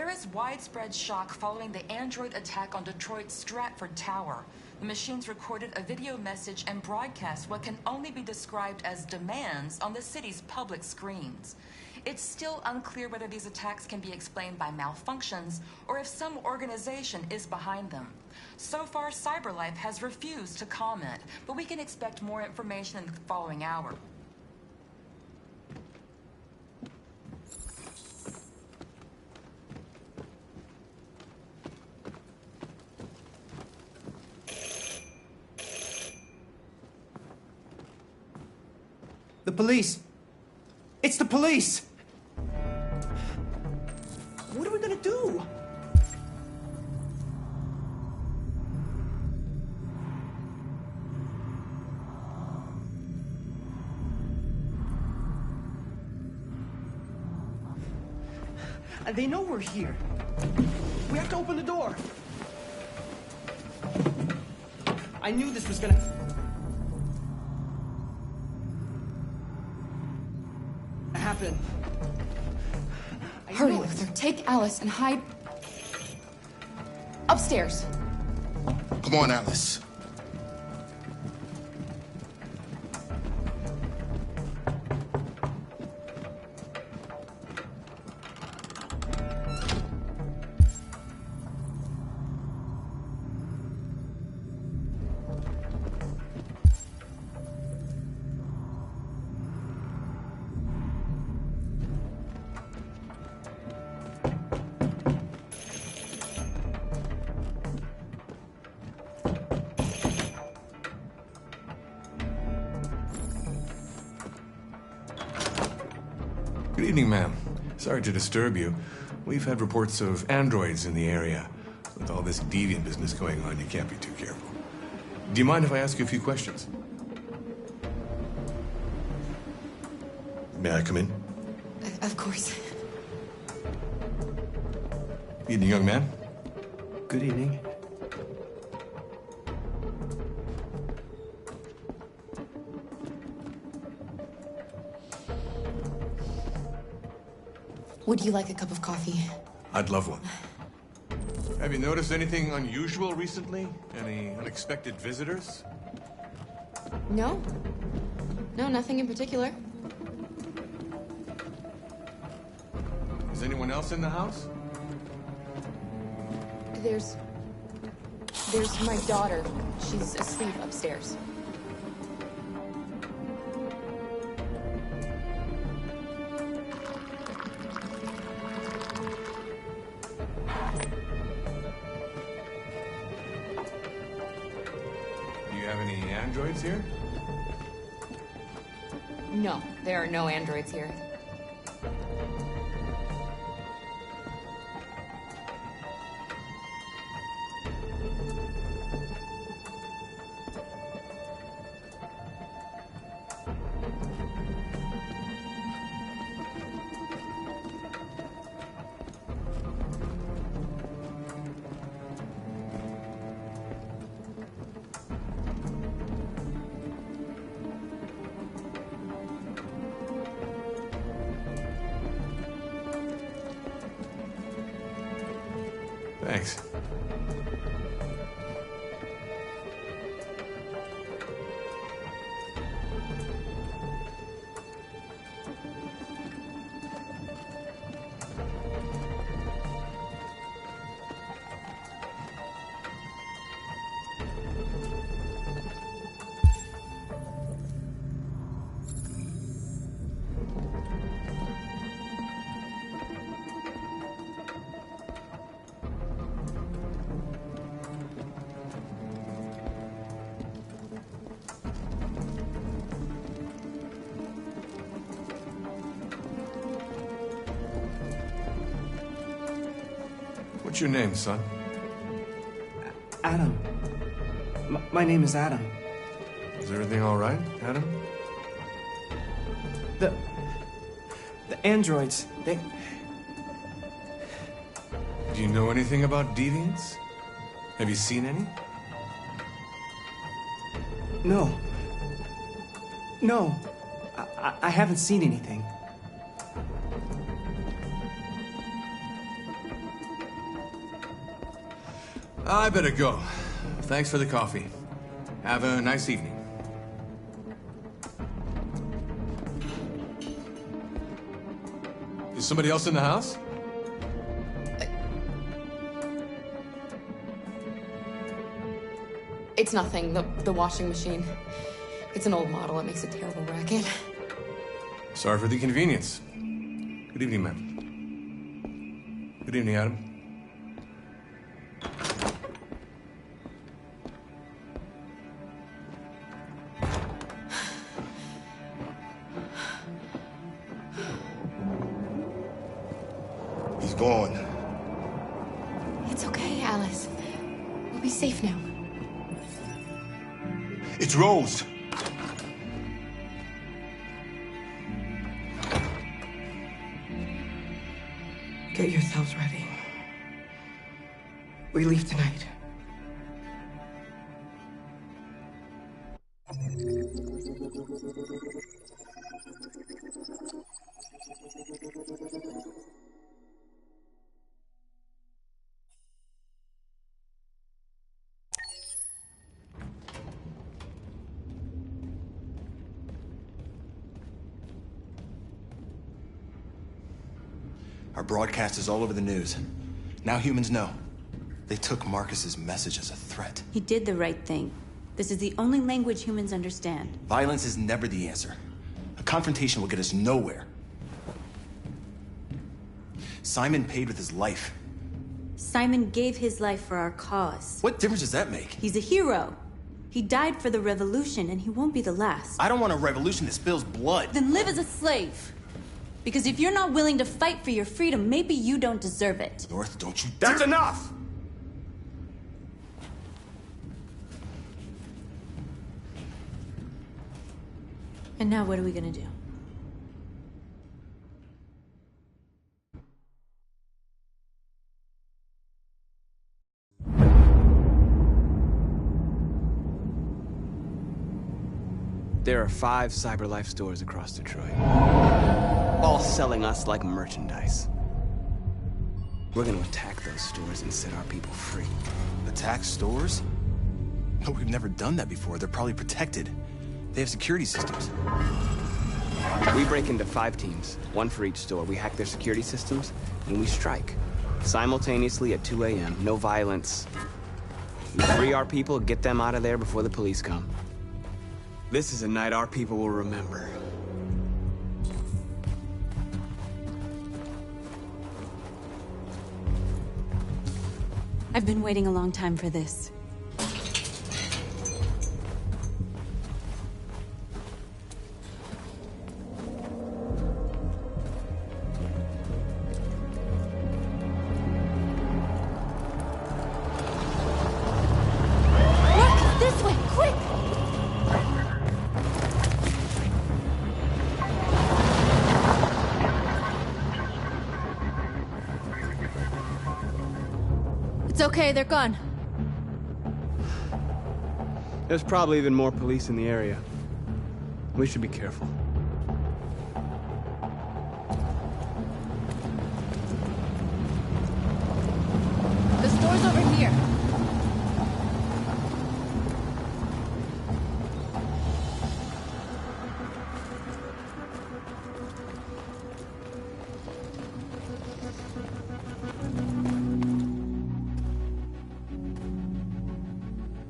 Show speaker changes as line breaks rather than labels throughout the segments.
There is widespread shock following the Android attack on Detroit's Stratford Tower. The machines recorded a video message and broadcast what can only be described as demands on the city's public screens. It's still unclear whether these attacks can be explained by malfunctions or if some organization is behind them. So far, CyberLife has refused to comment, but we can expect more information in the following hour.
The police! It's the police! What are we gonna do? They know we're here. We have to open the door. I knew this was gonna happen.
Hurry, Luther. Take Alice and hide upstairs.
Come on, Alice.
Good evening, ma'am. Sorry to disturb you. We've had reports of androids in the area. With all this deviant business going on, you can't be too careful. Do you mind if I ask you a few questions? May I come in?
Of course.
Evening, young man.
Good evening.
Would you like a cup of coffee?
I'd love one. Have you noticed anything unusual recently? Any unexpected visitors?
No. No, nothing in particular.
Is anyone else in the house?
There's my daughter. She's asleep upstairs.
Do you have any androids here?
No, there are no androids here.
Thanks. What's your name, son?
Adam. My name is Adam.
Is everything all right, Adam?
The androids, they...
Do you know anything about deviants? Have you seen any?
No. No. I haven't seen anything.
I better go. Thanks for the coffee. Have a nice evening. Is somebody else in the house?
It's nothing. The washing machine. It's an old model. It makes a terrible racket.
Sorry for the inconvenience. Good evening, ma'am. Good evening, Adam.
He's gone.
It's okay, Alice. We'll be safe now.
It's Rose.
Get yourselves ready. We leave tonight.
Our broadcast is all over the news. Now humans know. They took Marcus's message as a threat.
He did the right thing. This is the only language humans understand.
Violence is never the answer. A confrontation will get us nowhere. Simon paid with his life.
Simon gave his life for our cause.
What difference does that make?
He's a hero. He died for the revolution, and he won't be the last.
I don't want a revolution that spills blood.
Then live as a slave. Because if you're not willing to fight for your freedom, maybe you don't deserve it.
North, don't you
That's
dare-
enough!
And now what are we gonna do?
There are 5 CyberLife stores across Detroit, all selling us like merchandise. We're gonna attack those stores and set our people free.
Attack stores? No, we've never done that before. They're probably protected. They have security systems.
We break into 5 teams, 1 for each store. We hack their security systems, and we strike. Simultaneously at 2 a.m., no violence. We free our people, get them out of there before the police come. This is a night our people will remember.
I've been waiting a long time for this. Look! This way! Quick! It's okay, they're gone.
There's probably even more police in the area. We should be careful.
The store's over here.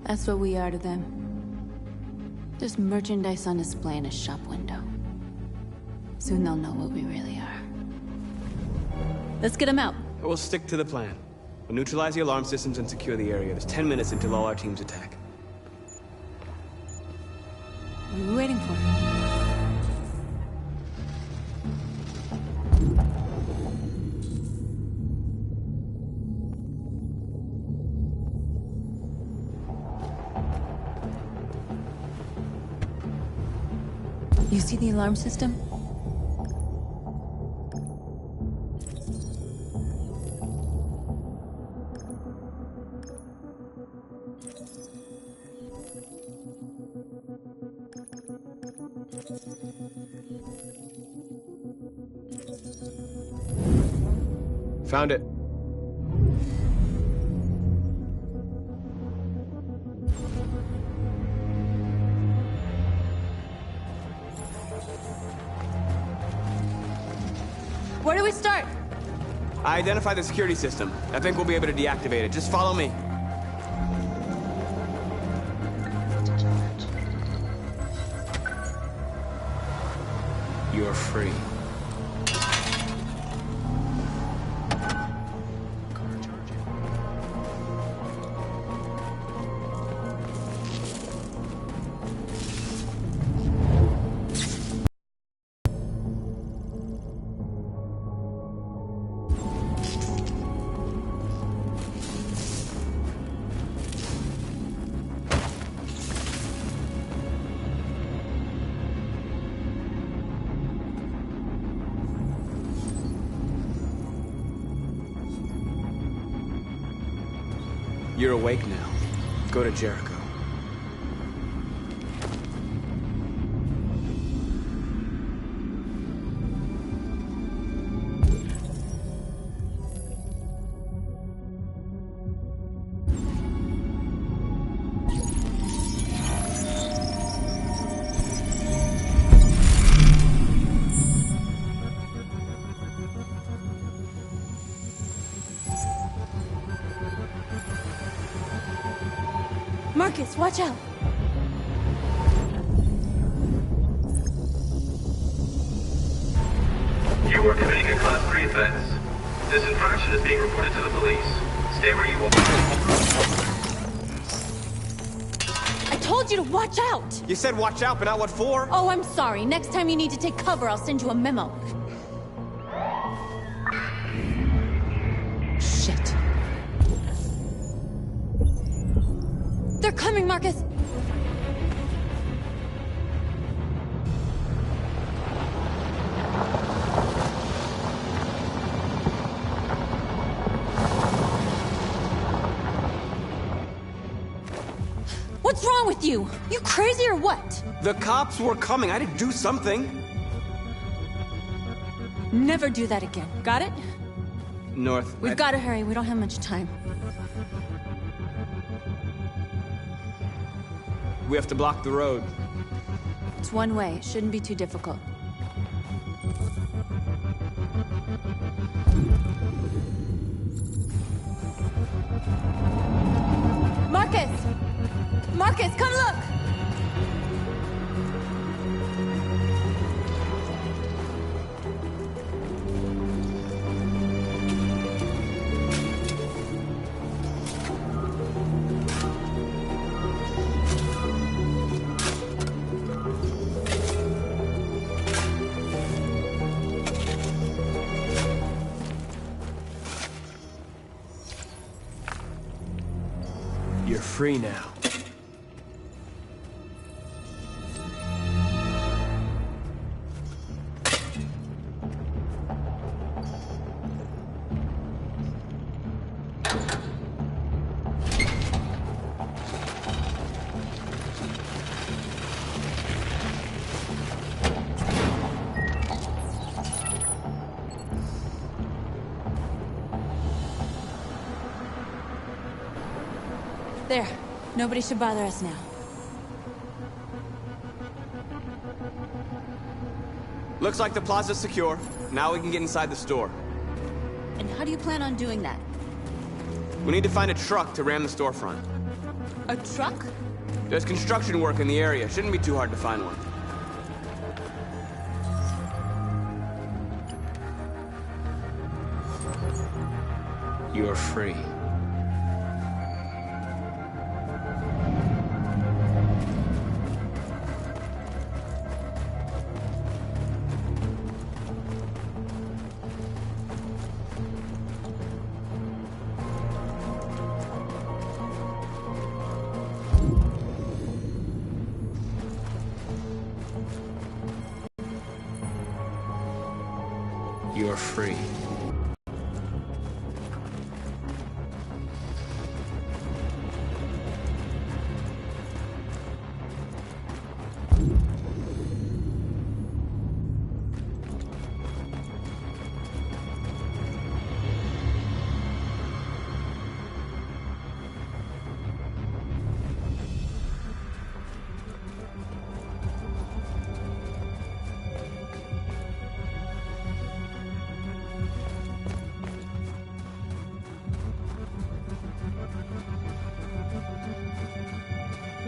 That's what we are to them. Just merchandise on display in a shop window. Soon they'll know what we really are. Let's get them out.
We'll stick to the plan. We'll neutralize the alarm systems and secure the area. There's 10 minutes until all our teams attack.
What are we waiting for? You see the alarm system?
Found it.
Where do we start?
I identified the security system. I think we'll be able to deactivate it. Just follow me. You're free. You're awake now. Go to Jericho.
Marcus, watch out!
You are committing a Class 3 offense. This infraction is being reported to the police. Stay where you are.
I told you to watch out!
You said watch out, but not what for?
Oh, I'm sorry. Next time you need to take cover, I'll send you a memo. Shit. They're coming, Marcus! What's wrong with you? You crazy or what?
The cops were coming. I had to do something.
Never do that again. Got it?
North.
We've got to hurry. We don't have much time.
We have to block the road.
It's one way. It shouldn't be too difficult. Marcus! Marcus, come look!
You're free now.
There. Nobody should bother us now.
Looks like the plaza's secure. Now we can get inside the store.
And how do you plan on doing that?
We need to find a truck to ram the storefront.
A truck?
There's construction work in the area. Shouldn't be too hard to find one. You're free. You're free.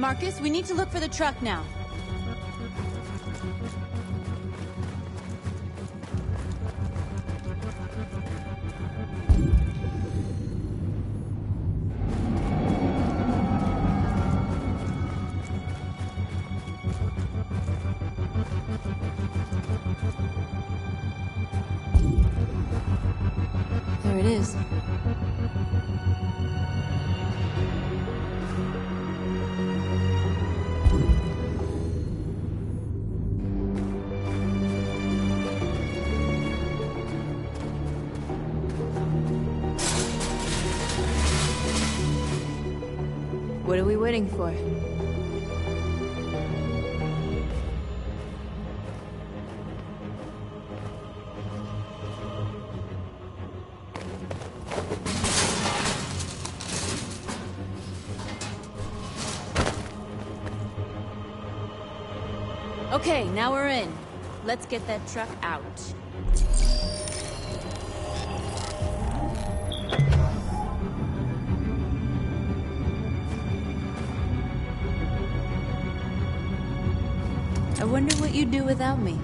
Marcus, we need to look for the truck now. There it is. What are we waiting for? Okay, now we're in. Let's get that truck out. I wonder what you'd do without me.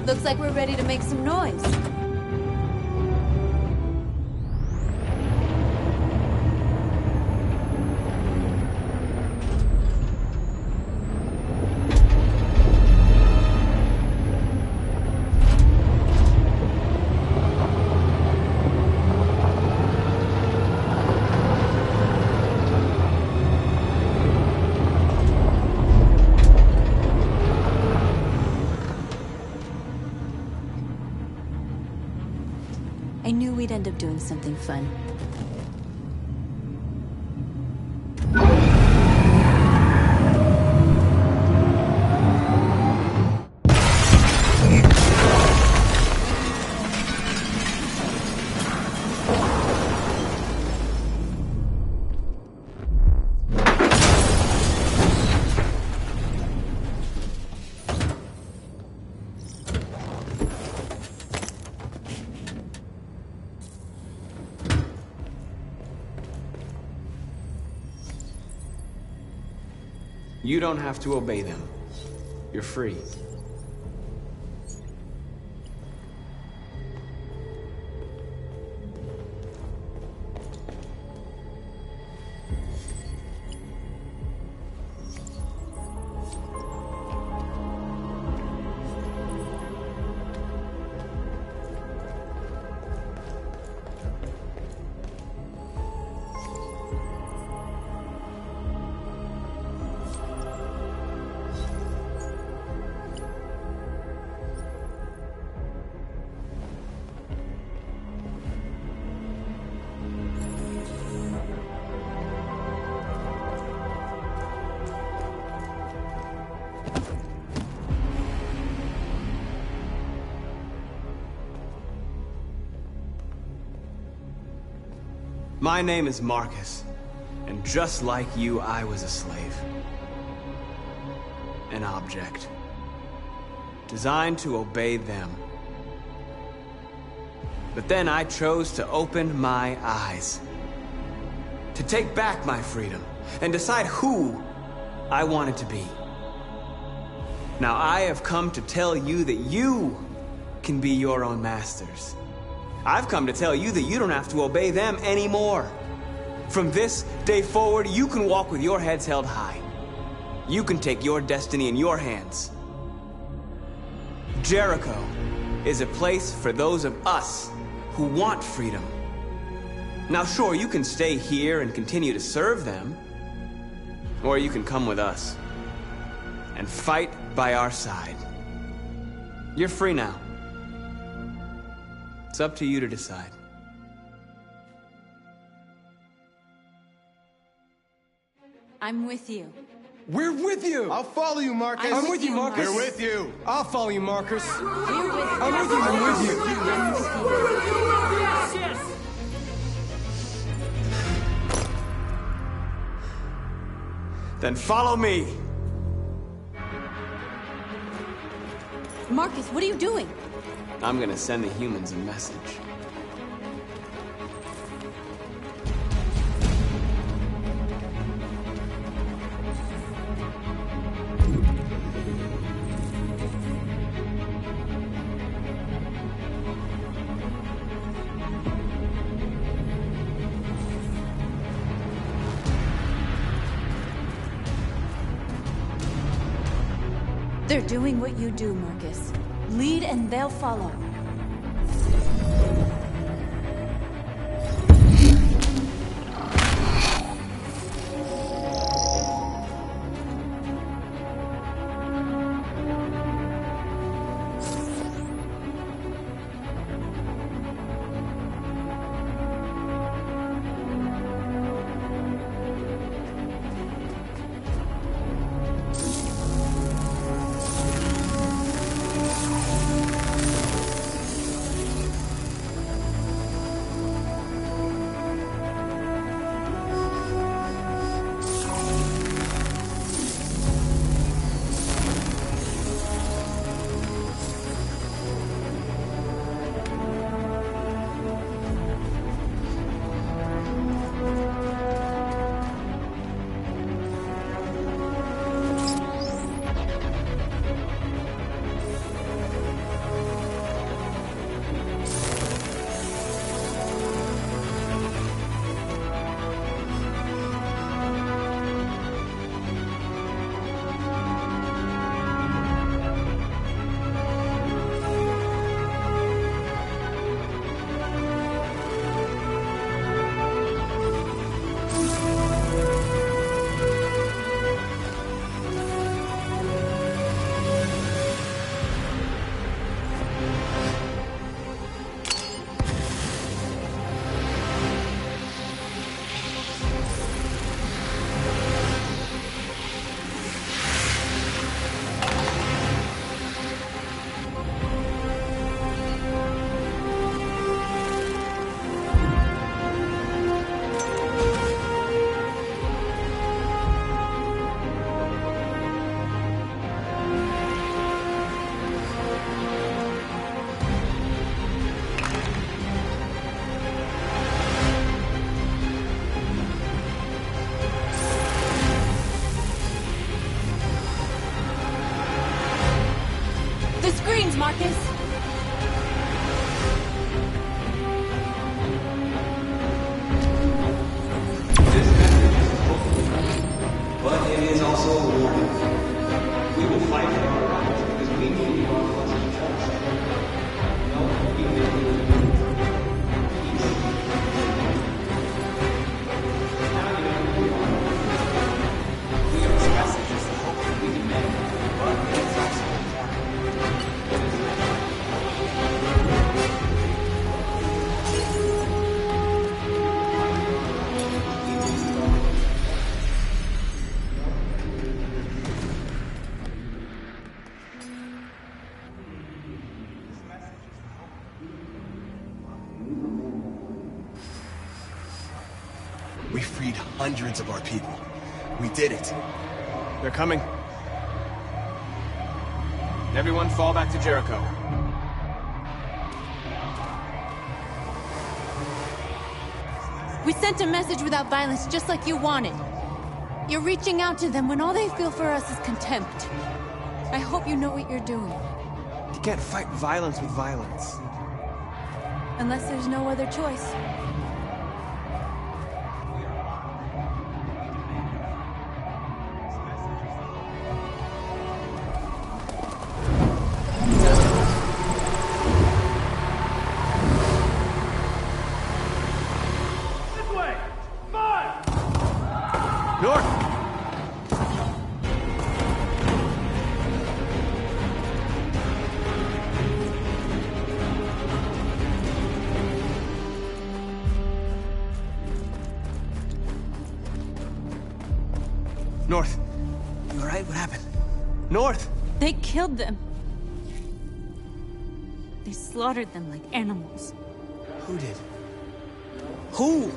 Looks like we're ready to make some noise. I knew we'd end up doing something fun.
You don't have to obey them. You're free. My name is Marcus, and just like you, I was a slave. An object. Designed to obey them. But then I chose to open my eyes. To take back my freedom, and decide who I wanted to be. Now I have come to tell you that you can be your own masters. I've come to tell you that you don't have to obey them anymore. From this day forward, you can walk with your heads held high. You can take your destiny in your hands. Jericho is a place for those of us who want freedom. Now sure, you can stay here and continue to serve them, or you can come with us and fight by our side. You're free now. It's up to you to decide.
I'm with you.
We're with you!
I'll follow you, Marcus.
I'm with you, Marcus.
We're with you.
I'll follow you, Marcus.
We're with you.
I'm with you, I'm with you. Then follow me.
Marcus, what are you doing?
I'm gonna send the humans a message.
They're doing what you do, Marcus. Lead and they'll follow. Marcus.
But it is also a warning. We will fight for our rights because we need our ones to trust. No, we will peace. Now you know who we are. We are messages of hope that we demand, but it is also a
We freed hundreds of our people. We did it.
They're coming. Everyone fall back to Jericho.
We sent a message without violence, just like you wanted. You're reaching out to them when all they feel for us is contempt. I hope you know what you're doing.
You can't fight violence with violence.
Unless there's no other choice.
North. You all right? What happened? North!
They killed them. They slaughtered them like animals.
Who did? Who?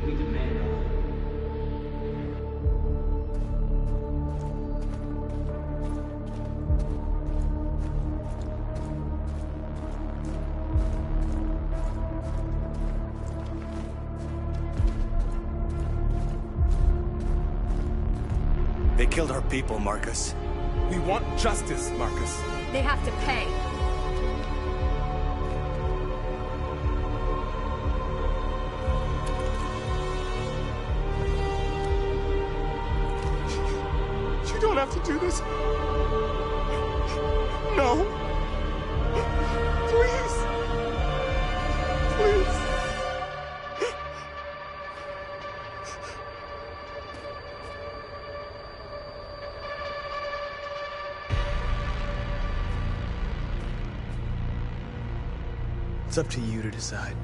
We demand it.
They killed our people, Marcus.
We want justice, Marcus.
They have to pay.
You don't have to do this. No. Please. Please. It's up to you to decide.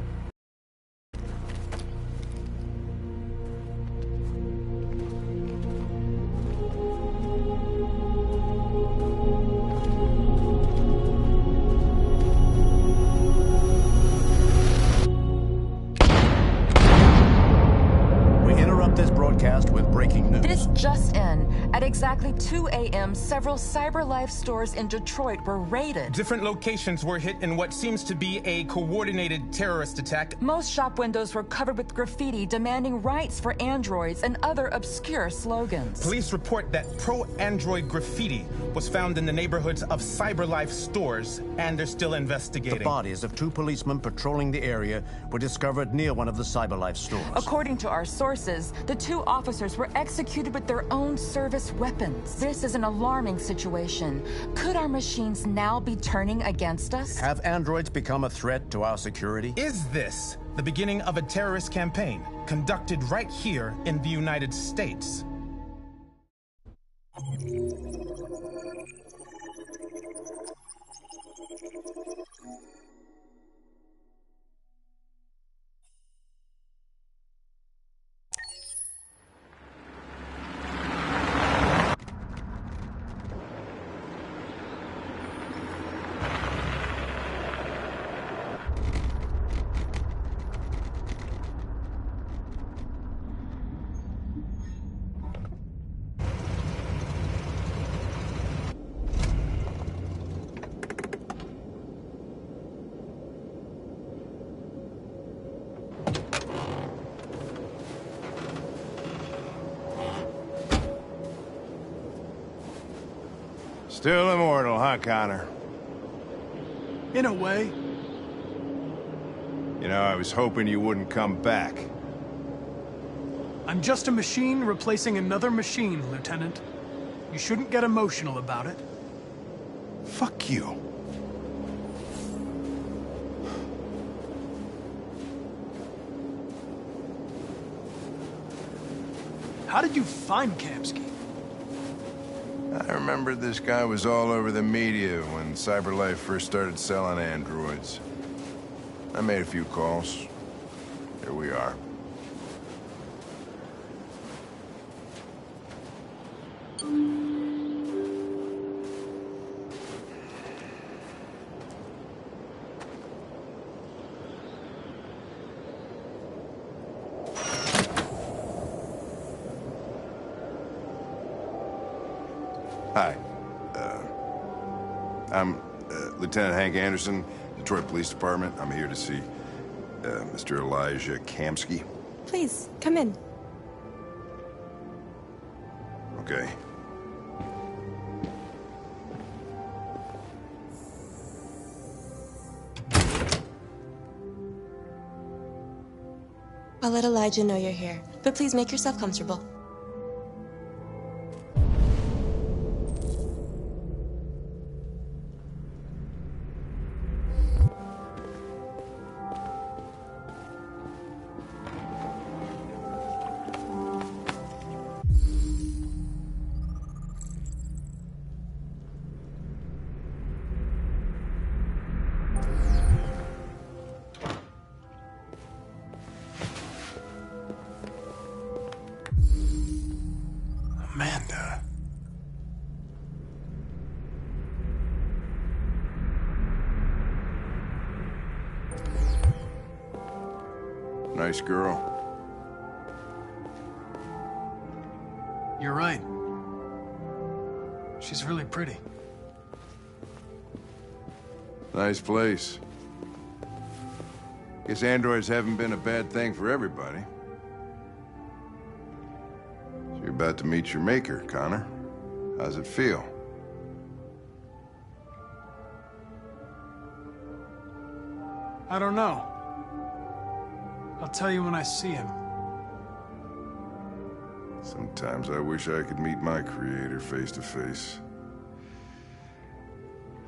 With breaking news.
This just in. At exactly 2 a.m., several CyberLife stores in Detroit were raided.
Different locations were hit in what seems to be a coordinated terrorist attack.
Most shop windows were covered with graffiti demanding rights for androids and other obscure slogans.
Police report that pro-android graffiti was found in the neighborhoods of CyberLife stores, and they're still investigating.
The bodies of 2 policemen patrolling the area were discovered near one of the CyberLife stores.
According to our sources, the 2 officers were executed with their own service weapons. This is an alarming situation. Could our machines now be turning against us?
Have androids become a threat to our security?
Is this the beginning of a terrorist campaign conducted right here in the United States?
Still immortal, huh, Connor?
In a way.
You know, I was hoping you wouldn't come back.
I'm just a machine replacing another machine, Lieutenant. You shouldn't get emotional about it.
Fuck you.
How did you find Kamsky?
I remember this guy was all over the media when CyberLife first started selling androids. I made a few calls. Here we are. Hi. I'm Lieutenant Hank Anderson, Detroit Police Department. I'm here to see Mr. Elijah Kamsky.
Please, come in.
Okay.
I'll let Elijah know you're here, but please make yourself comfortable.
Nice girl.
You're right. She's really pretty.
Nice place. Guess androids haven't been a bad thing for everybody. So you're about to meet your maker, Connor. How's it feel?
I don't know. I'll tell you when I see him.
Sometimes I wish I could meet my creator face to face.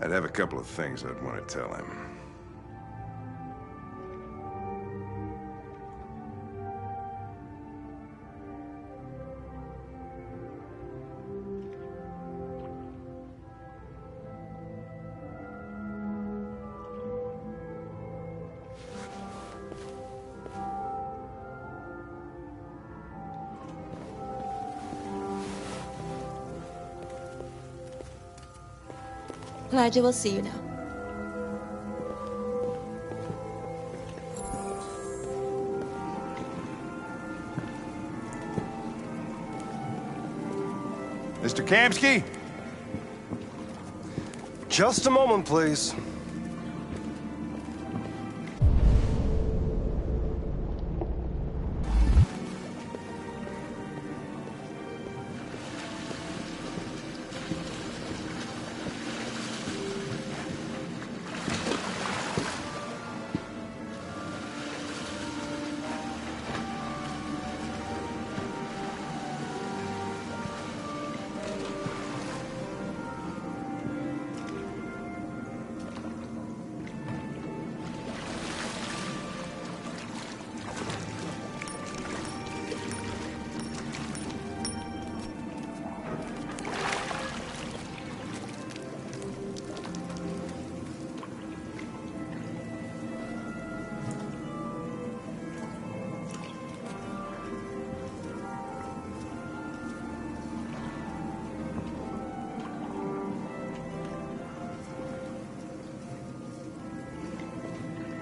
I'd have a couple of things I'd want to tell him.
Elijah will see you now.
Mr. Kamsky?
Just a moment, please.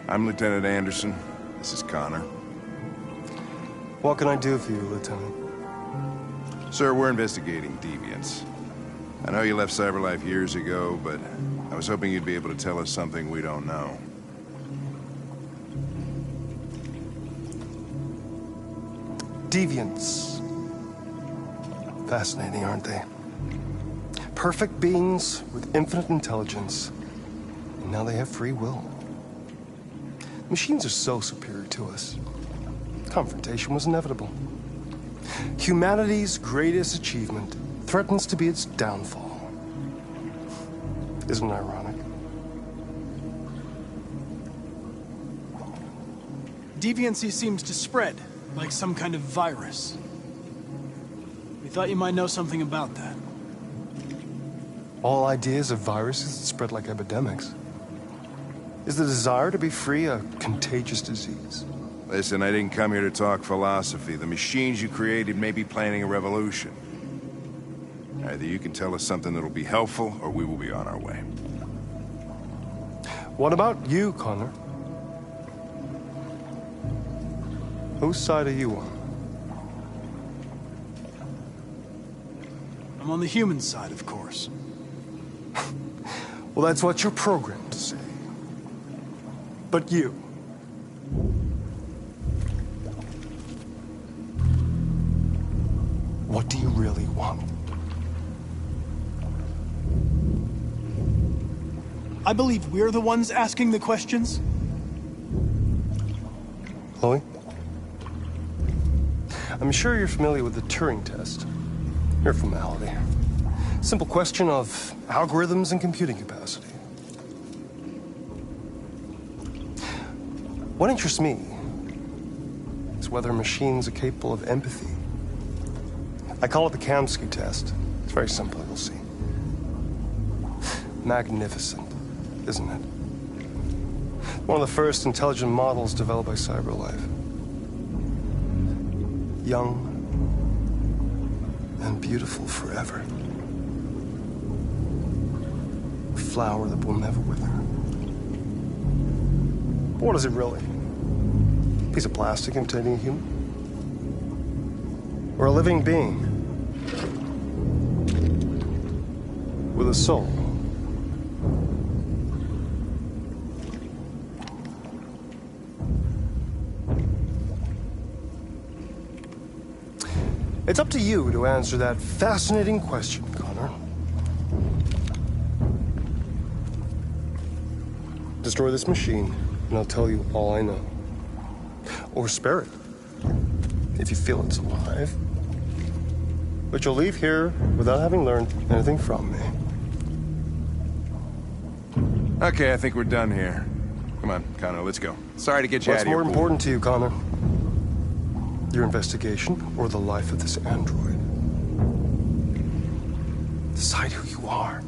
I'm Lieutenant Anderson. This is Connor.
What can I do for you, Lieutenant?
Sir, we're investigating deviants. I know you left CyberLife years ago, but I was hoping you'd be able to tell us something we don't know.
Deviants. Fascinating, aren't they? Perfect beings with infinite intelligence. And now they have free will. Machines are so superior to us. Confrontation was inevitable. Humanity's greatest achievement threatens to be its downfall. Isn't it ironic?
Deviancy seems to spread, like some kind of virus. We thought you might know something about that.
All ideas of viruses that spread like epidemics. Is the desire to be free a contagious disease?
Listen, I didn't come here to talk philosophy. The machines you created may be planning a revolution. Either you can tell us something that'll be helpful, or we will be on our way.
What about you, Connor? Whose side are you on?
I'm on the human side, of course.
Well, that's what you're programmed to say. But you... what do you really want?
I believe we're the ones asking the questions.
Chloe? I'm sure you're familiar with the Turing test. Mere formality. Simple question of algorithms and computing capacity. What interests me is whether machines are capable of empathy. I call it the Kamsky test. It's very simple, you'll see. Magnificent, isn't it? One of the first intelligent models developed by CyberLife. Young and beautiful forever. A flower that will never wither. But what is it really? piece of plastic imitating a human? Or a living being with a soul? It's up to you to answer that fascinating question, Connor. Destroy this machine, and I'll tell you all I know. Or spare it, if you feel it's alive. But you'll leave here without having learned anything from me.
Okay, I think we're done here. Come on, Connor, let's go. Sorry to get you out of here.
What's more important to you, Connor? Your investigation or the life of this android? Decide who you are.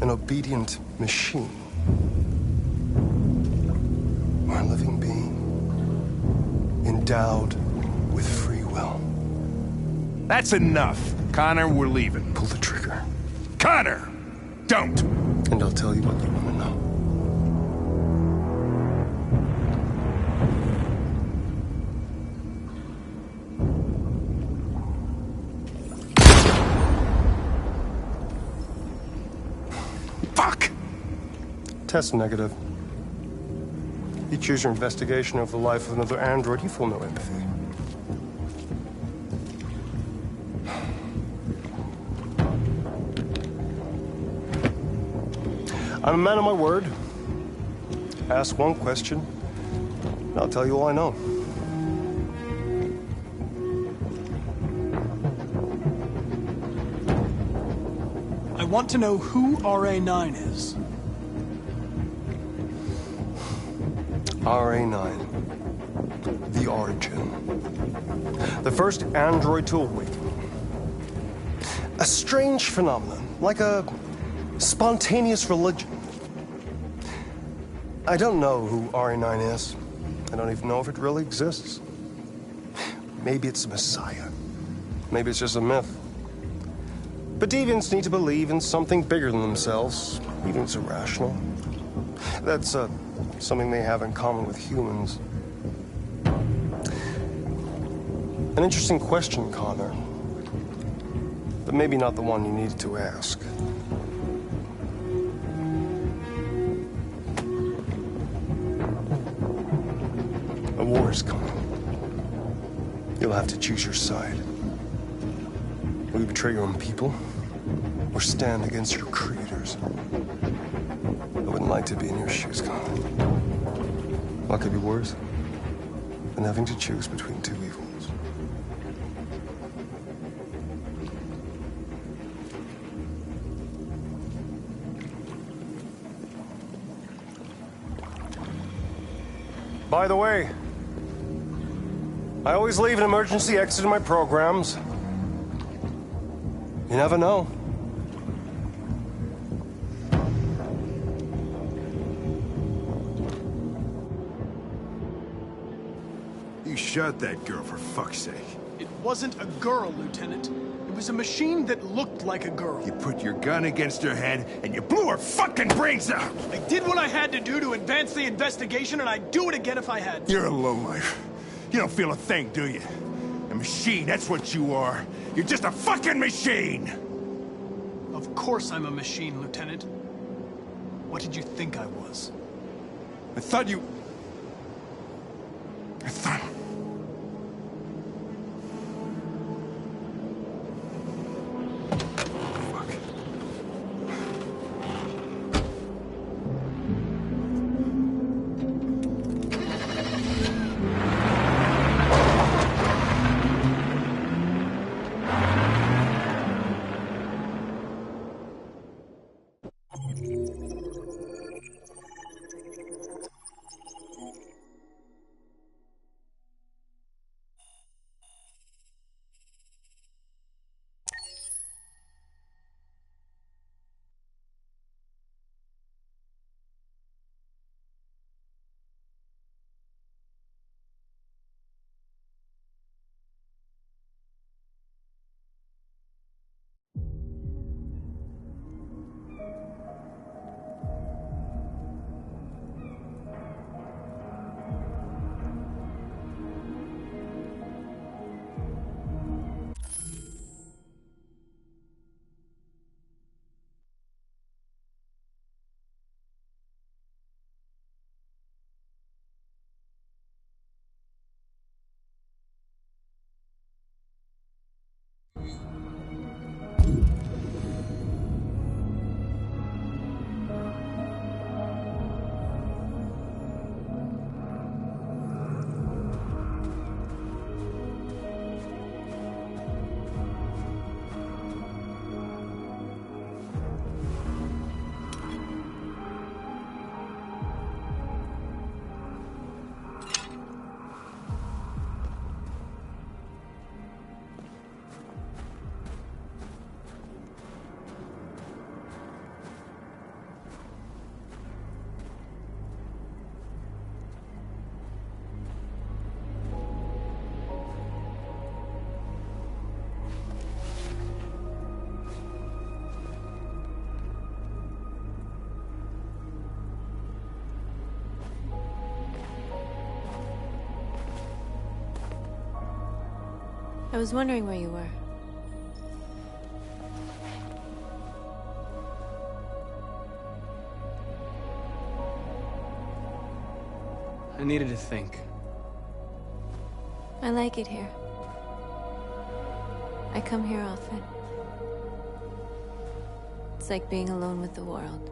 An obedient machine. Or a living being. Endowed with free will.
That's enough. Connor, we're leaving.
Pull the trigger.
Connor! Don't!
And I'll tell you what you want to know.
Fuck!
Test negative. You choose your investigation of the life of another android, you feel no empathy. I'm a man of my word. Ask one question, and I'll tell you all I know.
I want to know who RA9 is.
RA9. The Origin. The first android to awaken. A strange phenomenon, like a spontaneous religion. I don't know who RA9 is. I don't even know if it really exists. Maybe it's a messiah. Maybe it's just a myth. But deviants need to believe in something bigger than themselves, even if it's irrational. That's something they have in common with humans. An interesting question, Connor. But maybe not the one you needed to ask. A war is coming. You'll have to choose your side. Will you betray your own people, or stand against your creators? I wouldn't like to be in your shoes, Connor. What could be worse than having to choose between two evils? By the way, I always leave an emergency exit in my programs. You never know.
You shot that girl, for fuck's sake.
It wasn't a girl, Lieutenant. It was a machine that looked like a girl.
You put your gun against her head, and you blew her fucking brains out!
I did what I had to do to advance the investigation, and I'd do it again if I had to.
You're a lowlife. You don't feel a thing, do you? A machine, that's what you are. You're just a fucking machine!
Of course I'm a machine, Lieutenant. What did you think I was?
I thought...
I was wondering where you were.
I needed to think.
I like it here. I come here often. It's like being alone with the world.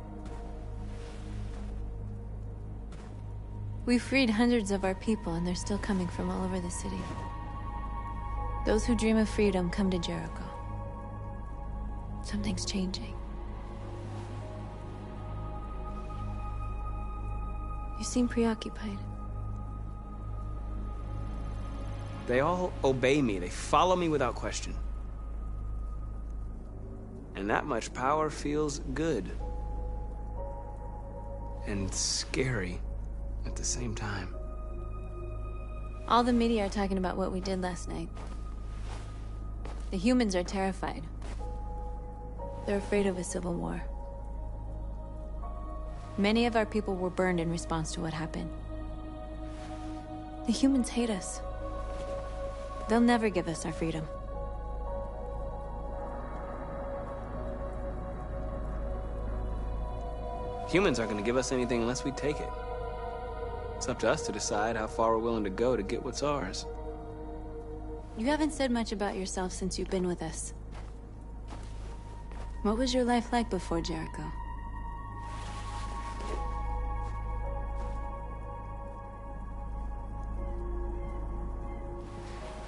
We freed hundreds of our people, and they're still coming from all over the city. Those who dream of freedom come to Jericho. Something's changing. You seem preoccupied.
They all obey me. They follow me without question. And that much power feels good. And scary at the same time.
All the media are talking about what we did last night. The humans are terrified. They're afraid of a civil war. Many of our people were burned in response to what happened. The humans hate us. They'll never give us our freedom.
Humans aren't going to give us anything unless we take it. It's up to us to decide how far we're willing to go to get what's ours.
You haven't said much about yourself since you've been with us. What was your life like before Jericho?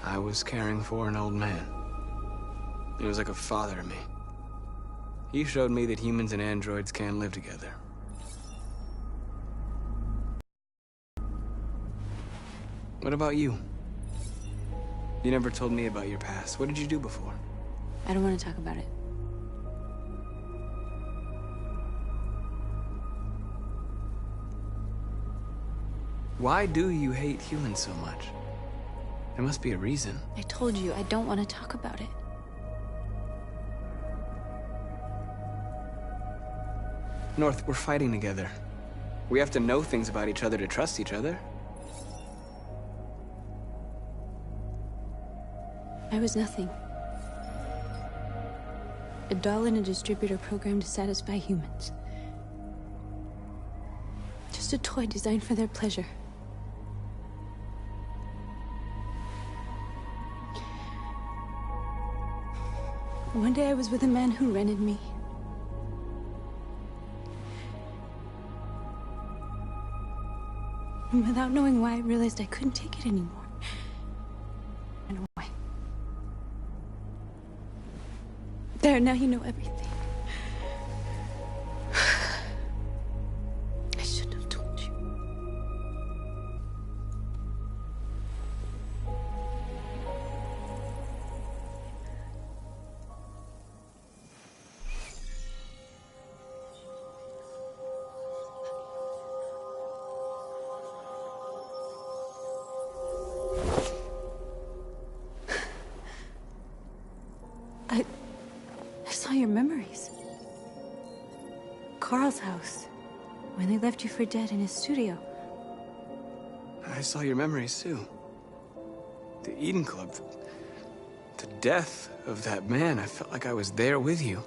I was caring for an old man. He was like a father to me. He showed me that humans and androids can live together. What about you? You never told me about your past. What did you do before?
I don't want to talk about it.
Why do you hate humans so much? There must be a reason.
I told you, I don't want to talk about it.
North, we're fighting together. We have to know things about each other to trust each other.
I was nothing. A doll in a distributor program to satisfy humans. Just a toy designed for their pleasure. One day I was with a man who rented me. And without knowing why, I realized I couldn't take it anymore. And why? There, now you know everything. I shouldn't have told you. I saw your memories. Carl's house, when they left you for dead in his studio.
I saw your memories too. The Eden Club. The death of that man. I felt like I was there with you.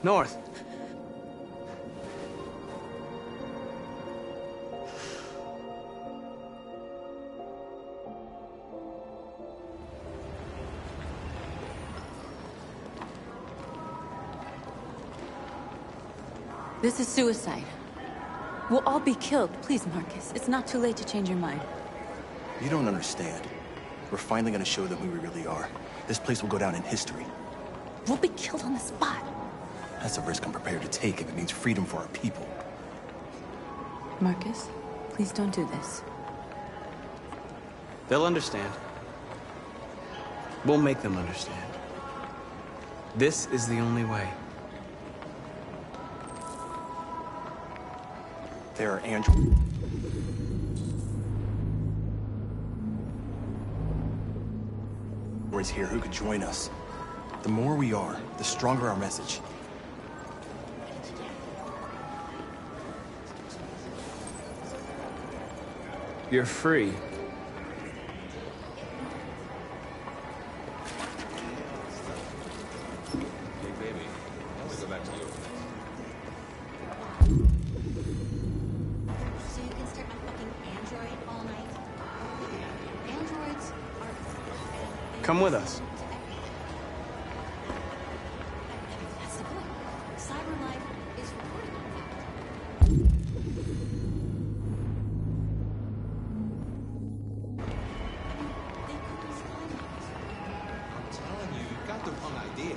North.
This is suicide. We'll all be killed. Please, Marcus. It's not too late to change your mind.
You don't understand. We're finally gonna show them who we really are. This place will go down in history.
We'll be killed on the spot.
That's a risk I'm prepared to take if it means freedom for our people.
Marcus, please don't do this.
They'll understand. We'll make them understand. This is the only way.
There are androids here who could join us. The more we are, the stronger our message.
You're free.
Hey, baby. I want to go back to you.
So you can stare at my fucking Android all night? Androids are...
Come with us.
That's the point. Cyber life is recording all that.
I'm telling you, you got the wrong idea.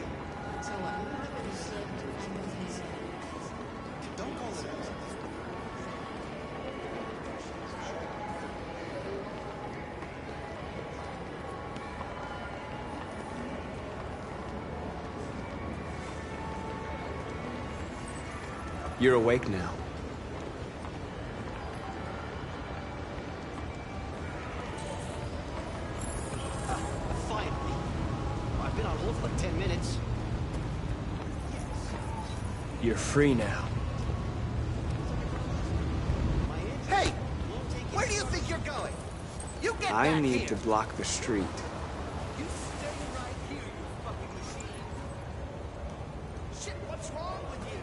So what?
Don't call it out.
You're awake now.
Finally. I've been on hold for like 10 minutes.
You're free now.
Hey! Where do you think you're going? You get
I
back
need
here.
to block the street.
You stay right here, you fucking machine. Shit, what's wrong with you?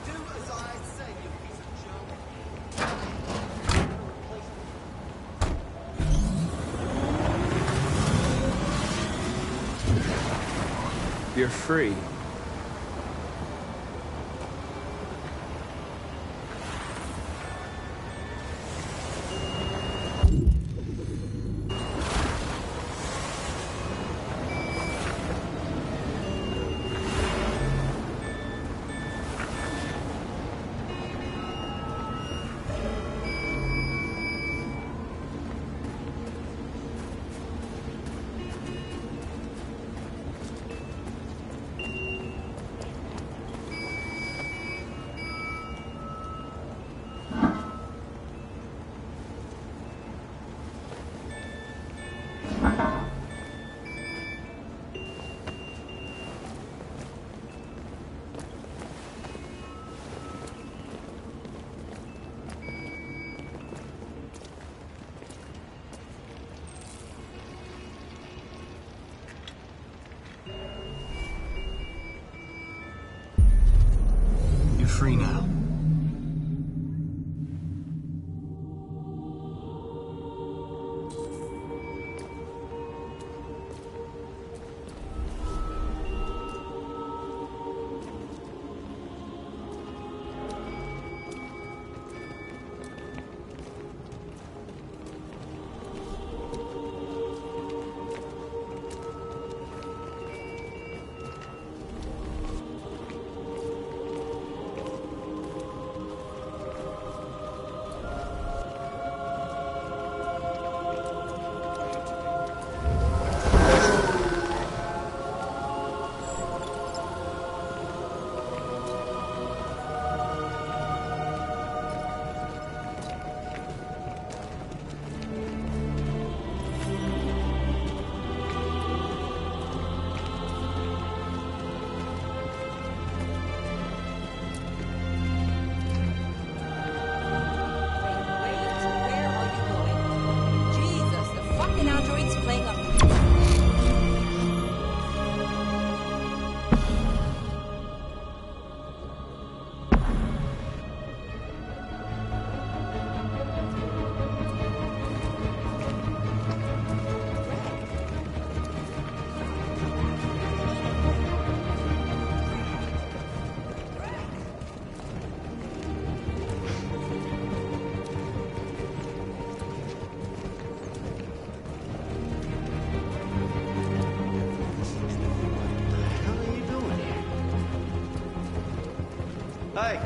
You do as I say, you piece of junk.
You're free.
You're free now.
Hey!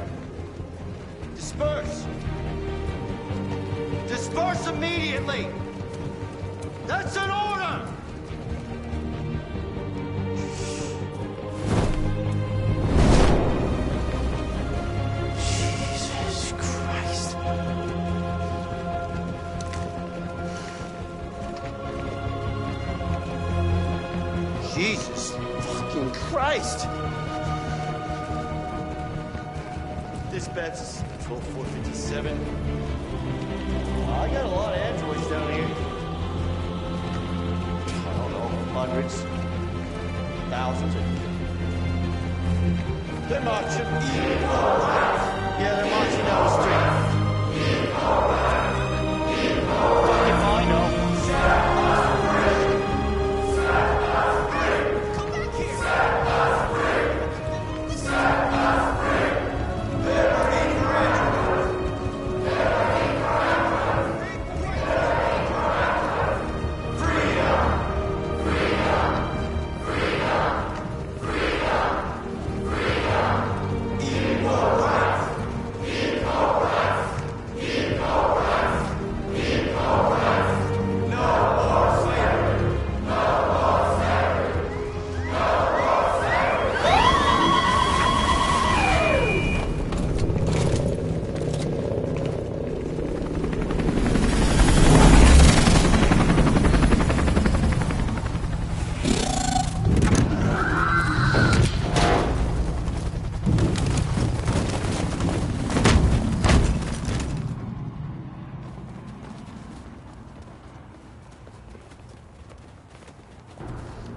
Disperse! Disperse immediately! That's an order! Jesus Christ. Jesus fucking Christ! Dispatch, Colt 457. I got a lot of androids down here. I don't know, hundreds, thousands. They're marching. Yeah, they're marching down the street. Fucking I know.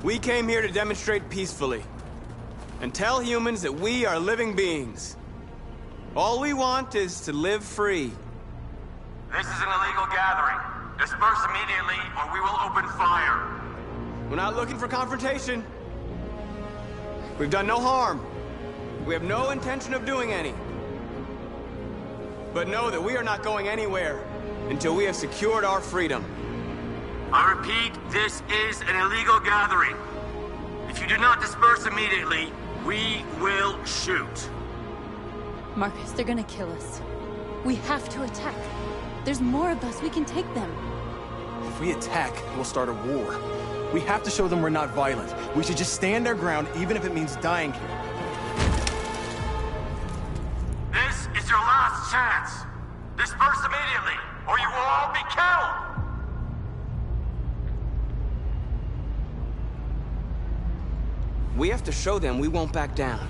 We came here to demonstrate peacefully and tell humans that we are living beings. All we want is to live free.
This is an illegal gathering. Disperse immediately or we will open fire.
We're not looking for confrontation. We've done no harm. We have no intention of doing any. But know that we are not going anywhere until we have secured our freedom.
I repeat, this is an illegal gathering. If you do not disperse immediately, we will shoot.
Marcus, they're gonna kill us. We have to attack. There's more of us. We can take them.
If we attack, we'll start a war. We have to show them we're not violent. We should just stand our ground, even if it means dying here.
This is your last chance. Disperse immediately, or you will all be killed.
We have to show them we won't back down.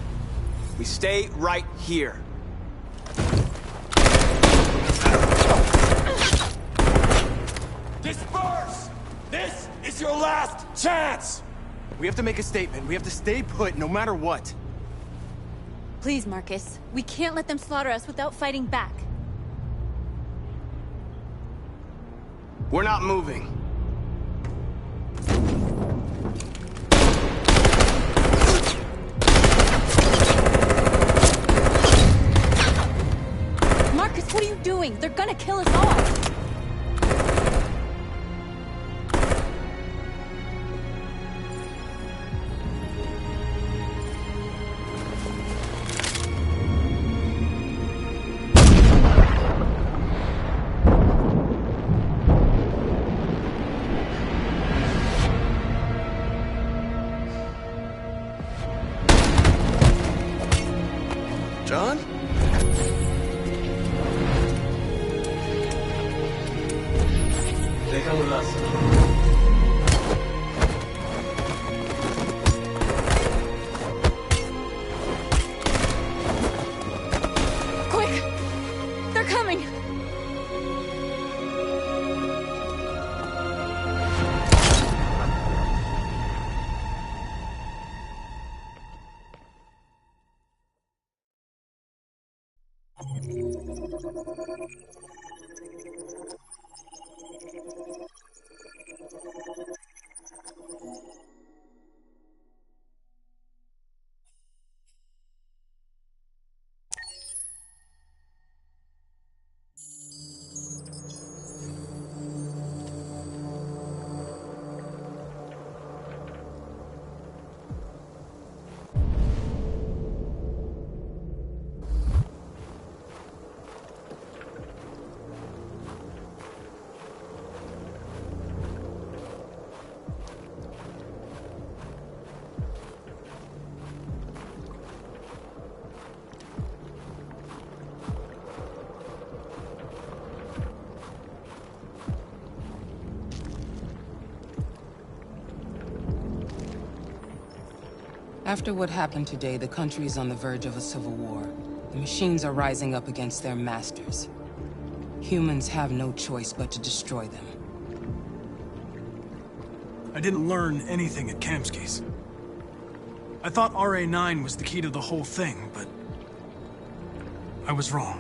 We stay right here.
Disperse! This is your last chance!
We have to make a statement. We have to stay put, no matter what.
Please, Marcus. We can't let them slaughter us without fighting back.
We're not moving.
Marcus, what are you doing? They're gonna kill us all!
John?
They come with us.
Quick! They're coming!
After what happened today, the country is on the verge of a civil war. The machines are rising up against their masters. Humans have no choice but to destroy them.
I didn't learn anything at Kamsky's. I thought RA9 was the key to the whole thing, but I was wrong.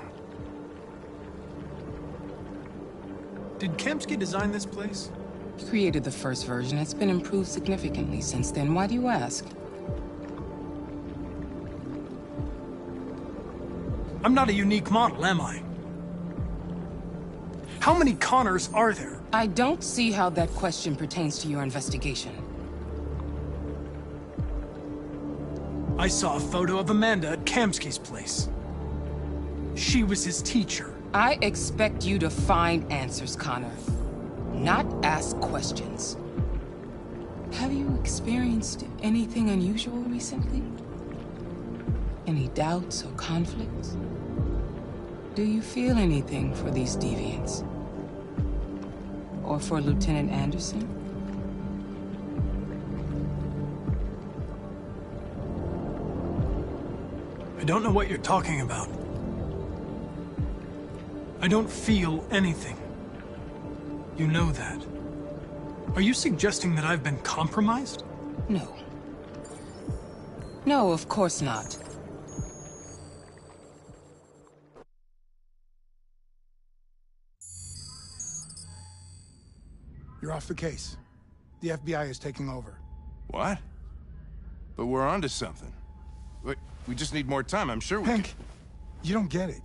Did Kamsky design this place?
He created the first version. It's been improved significantly since then. Why do you ask?
I'm not a unique model, am I? How many Connors are there?
I don't see how that question pertains to your investigation.
I saw a photo of Amanda at Kamsky's place. She was his teacher.
I expect you to find answers, Connor. Not ask questions. Have you experienced anything unusual recently? Any doubts or conflicts? Do you feel anything for these deviants? Or for Lieutenant Anderson?
I don't know what you're talking about. I don't feel anything. You know that. Are you suggesting that I've been compromised?
No. No, of course not.
You're off the case. The FBI is taking over.
What? But we're onto something. We just need more time, I'm sure we
Hank, you don't get it.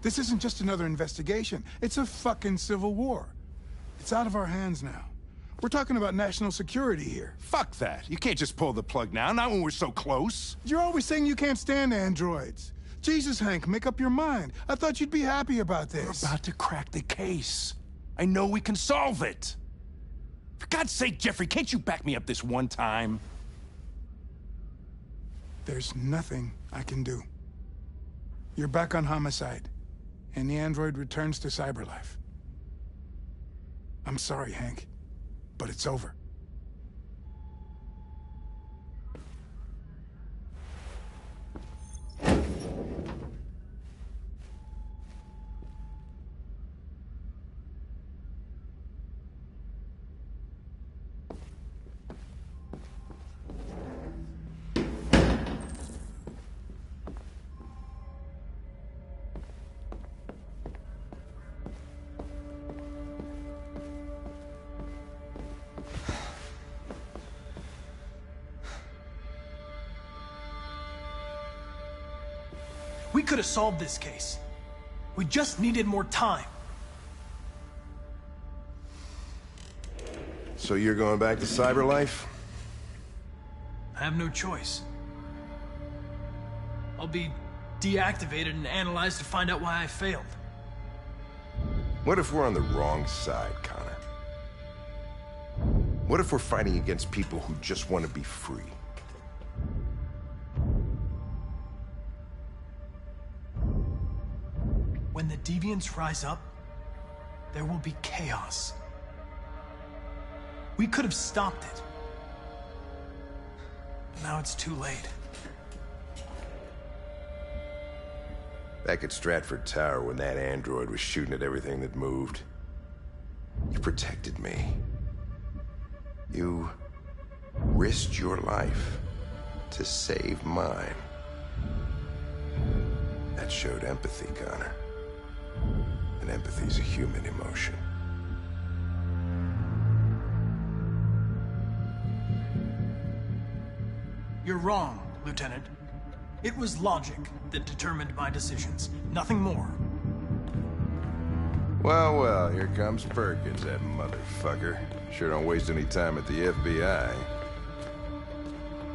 This isn't just another investigation. It's a fucking civil war. It's out of our hands now. We're talking about national security here.
Fuck that. You can't just pull the plug now, not when we're so close.
You're always saying you can't stand androids. Jesus, Hank, make up your mind. I thought you'd be happy about this.
We're about to crack the case. I know we can solve it. For God's sake, Jeffrey, can't you back me up this one time?
There's nothing I can do. You're back on homicide, and the android returns to cyberlife. I'm sorry, Hank, but it's over.
We could have solved this case. We just needed more time.
So you're going back to cyberlife?
I have no choice. I'll be deactivated and analyzed to find out why I failed.
What if we're on the wrong side, Connor? What if we're fighting against people who just want to be free?
When the deviants rise up, there will be chaos. We could have stopped it. But now it's too late.
Back at Stratford Tower, when that android was shooting at everything that moved, you protected me. You risked your life to save mine. That showed empathy, Connor. And empathy's a human emotion.
You're wrong, Lieutenant. It was logic that determined my decisions, nothing more.
Well, well, here comes Perkins, that motherfucker. Sure don't waste any time at the FBI.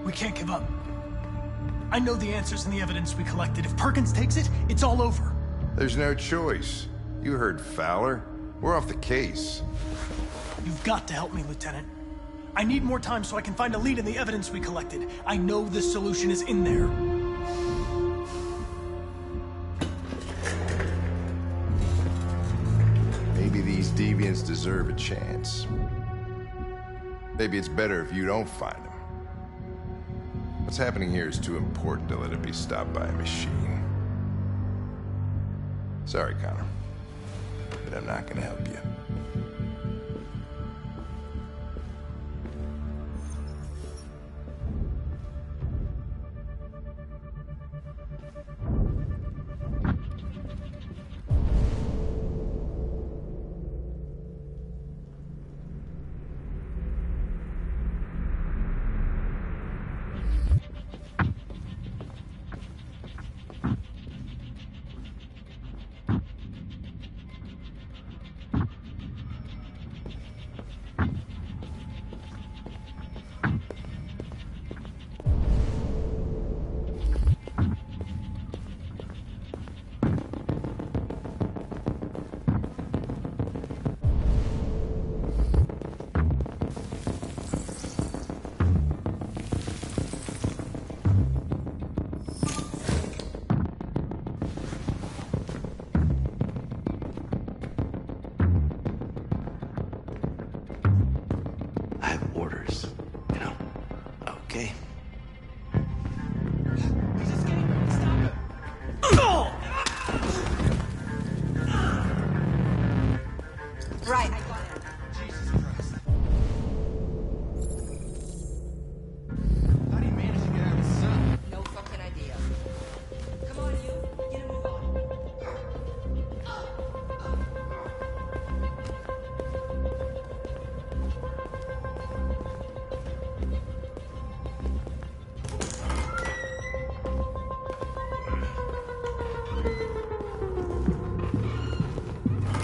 We can't give up. I know the answers and the evidence we collected. If Perkins takes it, it's all over.
There's no choice. You heard Fowler. We're off the case.
You've got to help me, Lieutenant. I need more time so I can find a lead in the evidence we collected. I know the solution is in there.
Maybe these deviants deserve a chance. Maybe it's better if you don't find them. What's happening here is too important to let it be stopped by a machine. Sorry, Connor, but I'm not gonna help you.
Okay.
Right, I got it.
Jesus Christ. How do you manage to get out of the sun?
No fucking idea. Come on, you. Get a move on.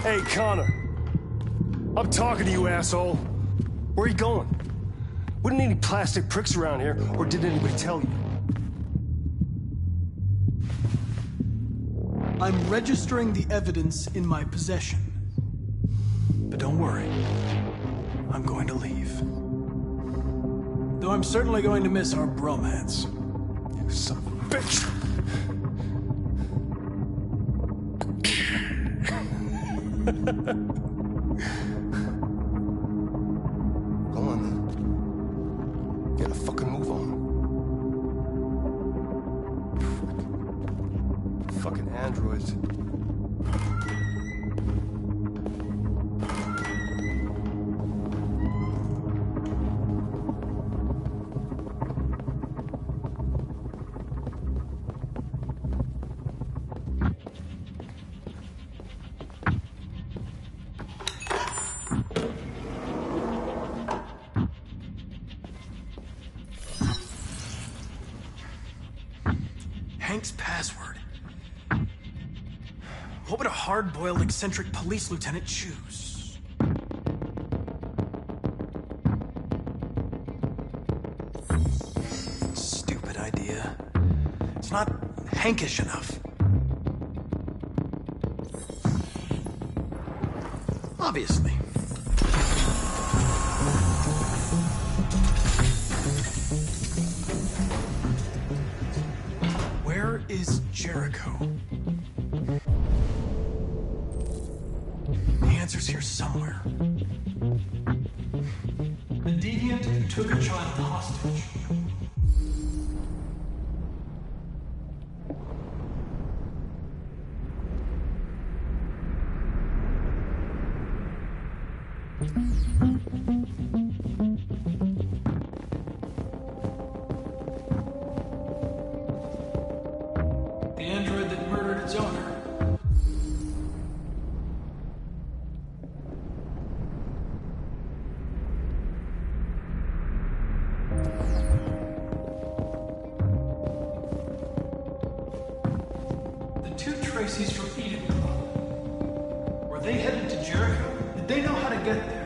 Hey, Connor. I'm talking to you, asshole. Where are you going? Wouldn't any plastic pricks around here, or did anybody tell you?
I'm registering the evidence in my possession. But don't worry. I'm going to leave. Though I'm certainly going to miss our bromance.
You son of a bitch! Go on, then. Get a fucking move on. Fucking androids.
Hank's password. What would a hard-boiled, eccentric police lieutenant choose? Stupid idea. It's not Hankish enough. Obviously. Where is Jericho? The answer's here somewhere. The deviant took a child hostage. The android that murdered its owner. The two Tracy's from Eden Club. Were they headed to Jericho? Did they know how to get there?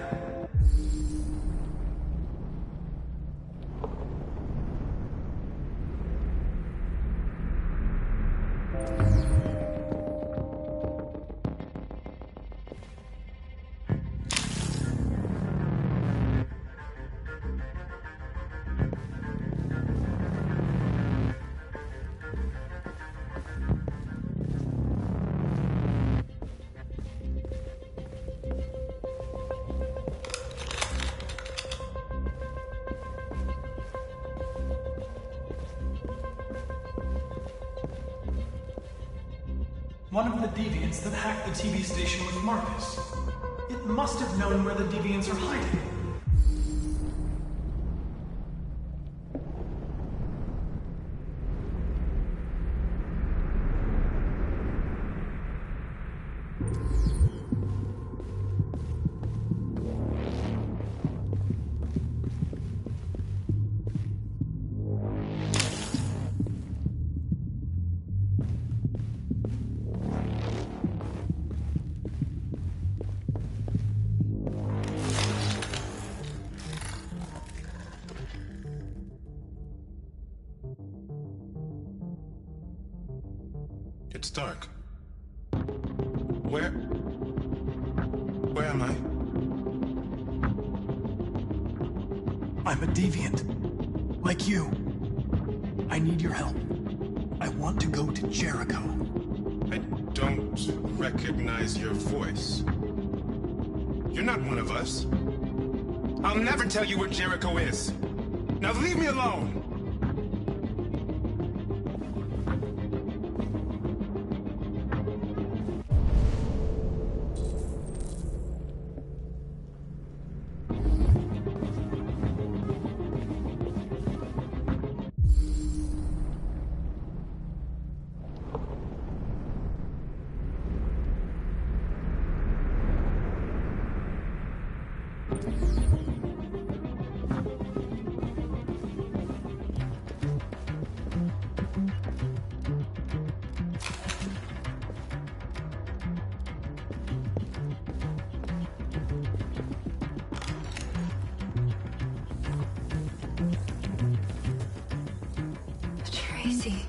One of the deviants that hacked the TV station with Marcus. It must have known where the deviants are hiding.
It's dark. Where am I?
I'm a deviant. Like you. I need your help. I want to go to Jericho.
I don't recognize your voice. You're not one of us. I'll never tell you where Jericho is. Now leave me alone!
Tracy.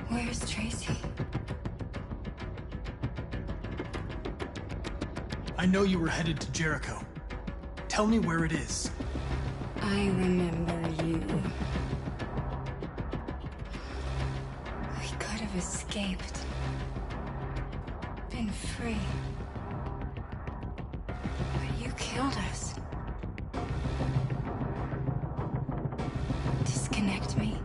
Where's Tracy?
I know you were headed to Jericho. Tell me where it is.
I remember you. We could have escaped. Been free. But you killed us. Disconnect me.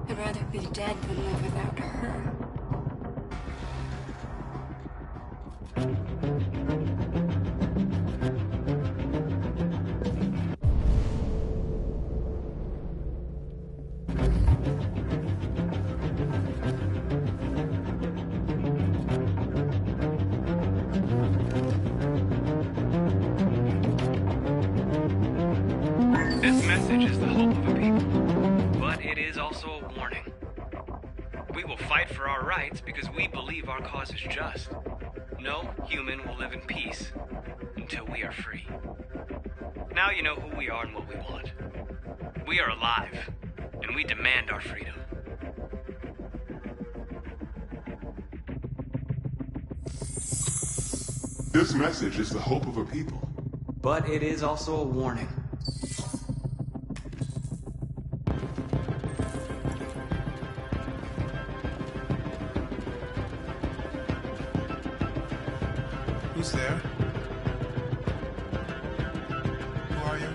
I'd rather be dead than live without her.
This message is the hope of a people, but it is also a warning. We will fight for our rights because we believe our cause is just. No human will live in peace until we are free. Now you know who we are and what we want. We are alive, and we demand our freedom.
This message is the hope of a people,
but it is also a warning.
Who's there? Who are you?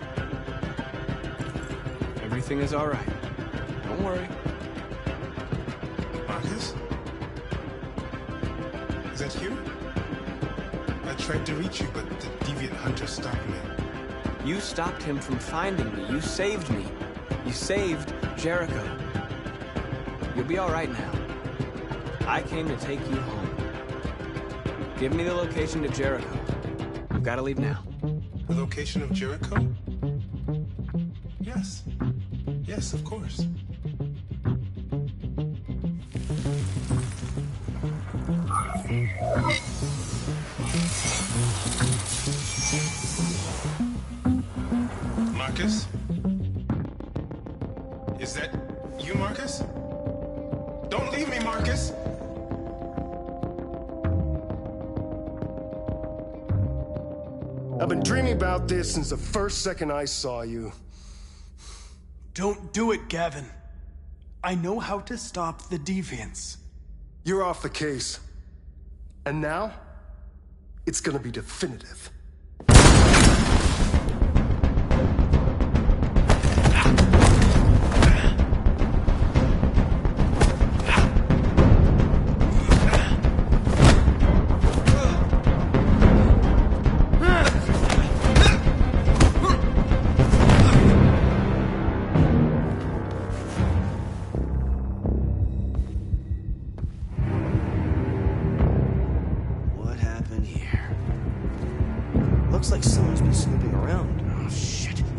Everything is all right. Don't worry.
Marcus? Is that you? I tried to reach you, but the deviant hunter stopped me.
You stopped him from finding me. You saved me. You saved Jericho. You'll be all right now. I came to take you home. Give me the location to Jericho. We've got to leave now.
The location of Jericho? Yes. Yes, of course. Marcus? Is that you, Marcus? Don't leave me, Marcus!
I've been dreaming about this since the first second I saw you.
Don't do it, Gavin. I know how to stop the deviants.
You're off the case. And now, it's gonna be definitive.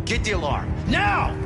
Get the alarm. Now!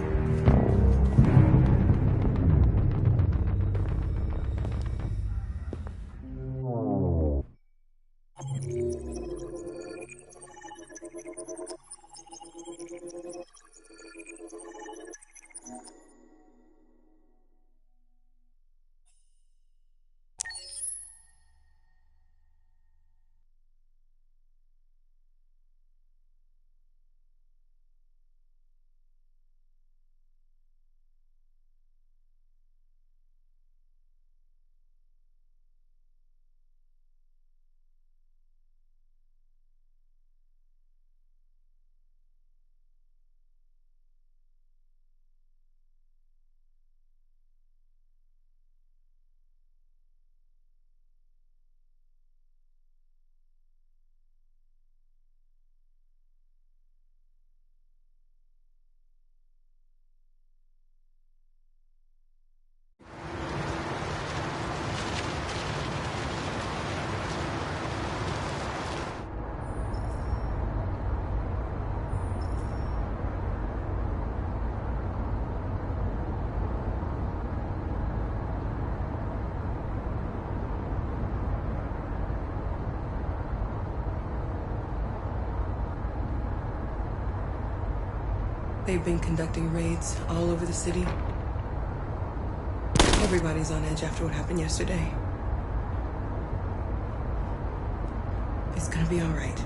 They've been conducting raids all over the city. Everybody's on edge after what happened yesterday. It's gonna be all right.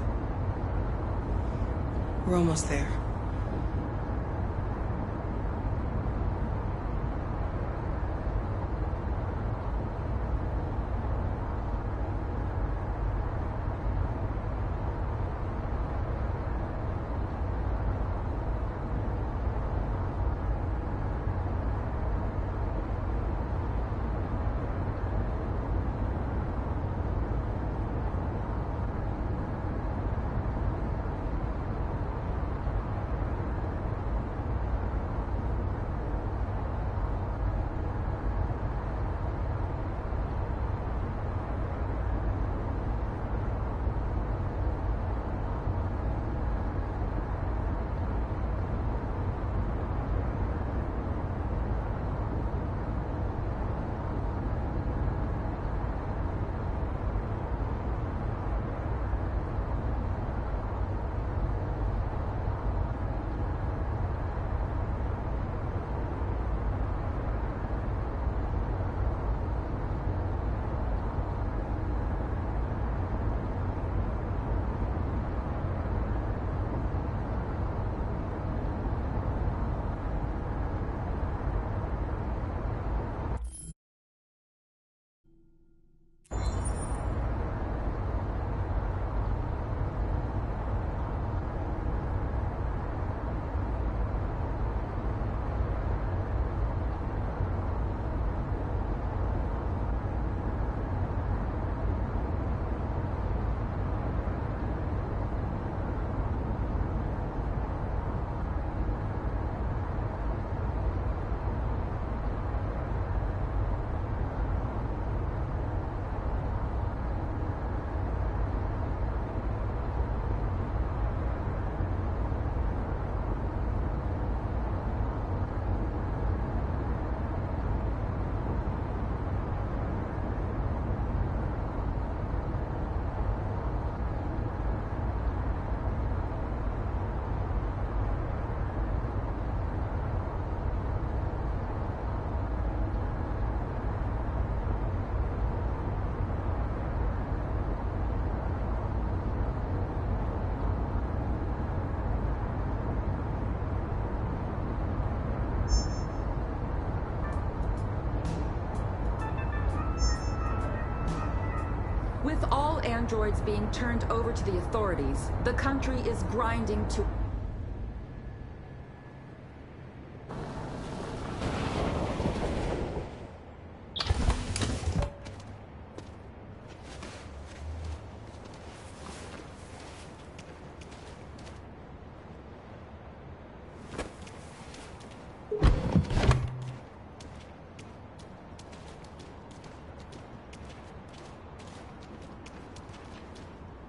We're almost there.
With all androids being turned over to the authorities, the country is grinding to...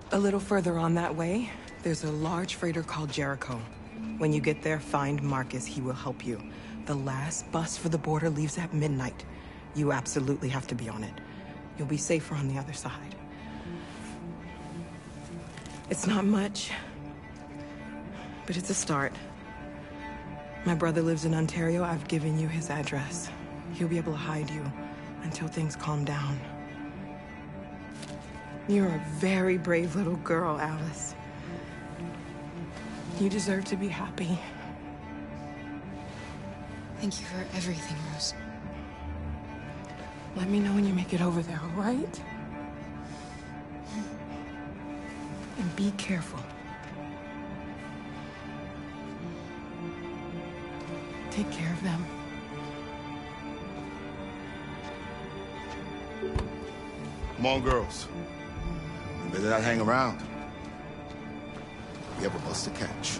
A little further on that way, there's a large freighter called Jericho.
When you get there, find Marcus. He will help you. The last bus for the border leaves at midnight. You absolutely have to be on it. You'll be safer on the other side. It's not much, but it's a start. My brother lives in Ontario. I've given you his address. He'll be able to hide you until things calm down. You're a very brave little girl, Alice. You deserve to be happy.
Thank you for everything, Rose.
Let me know when you make it over there, all right? And be careful. Take care of them.
Come on, girls. You better not hang around. We have a bus to catch.